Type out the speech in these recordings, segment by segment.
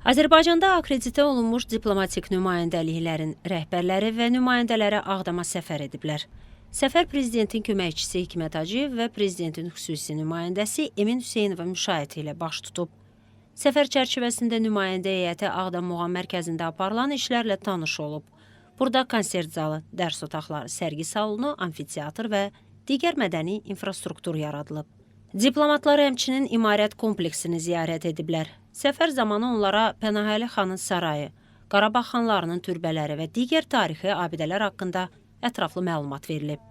Azərbaycanda akreditə olunmuş diplomatik nümayəndəliklərin rəhbərləri və nümayəndələri Ağdama səfər ediblər. Səfər prezidentin köməkçisi Hikmət Hacıyev və prezidentin xüsusi nümayəndəsi Emin Hüseynova müşayiəti ilə baş tutub. Səfər çərçivəsində nümayəndə heyəti Ağdam Muğam Mərkəzində aparılan işlərlə tanış olub. Burada konsert zalı, dərs otaqları, sərgi salonu, amfiteatr və digər mədəni infrastruktur yaradılıb. Diplomatlar həmçinin imarət kompleksini ziyarət ediblər. Səfər zamanı onlara Pənahəli xanın sarayı, Qarabağ xanlarının türbələri və digər tarixi abidələr haqqında ətraflı məlumat verilib.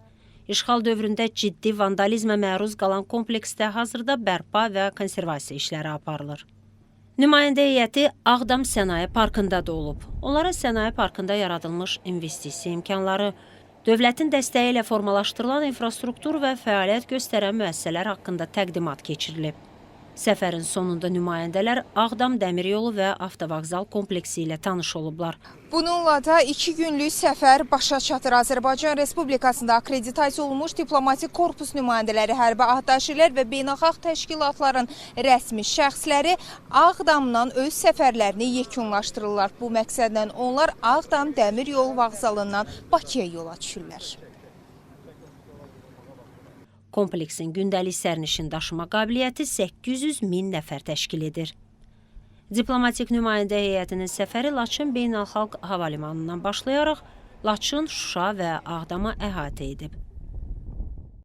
İşğal dövründə ciddi vandalizmə məruz qalan kompleksdə hazırda bərpa və konservasiya işləri aparılır. Nümayəndə heyəti Ağdam Sənaye Parkında da olub. Onlara Sənaye Parkında yaradılmış investisiya imkanları, dövlətin dəstəyi ilə formalaşdırılan infrastruktur və fəaliyyət göstərən müəssisələr haqqında təqdimat keçirilib. Səfərin sonunda nümayəndələr Ağdam Dəmiryolu və Avtovağzal kompleksi ilə tanış olublar. Bununla da 2 günlük səfər başa çatır. Azərbaycan Respublikasında akreditasiya olunmuş diplomatik korpus nümayəndələri, hərbi ahdaşilər və beynəlxalq təşkilatların rəsmi şəxsləri Ağdamdan öz səfərlərini yekunlaşdırırlar. Bu məqsədlə onlar Ağdam Dəmiryolu vağzalından Bakıya yola düşürlər. Kompleksin gündəlik sərnişin daşıma qabiliyyəti 800 min nəfər təşkil edir. Diplomatik nümayəndə heyətinin səfəri Laçın Beynəlxalq Hava Limanından başlayaraq Laçın, Şuşa və Ağdama əhatə edib.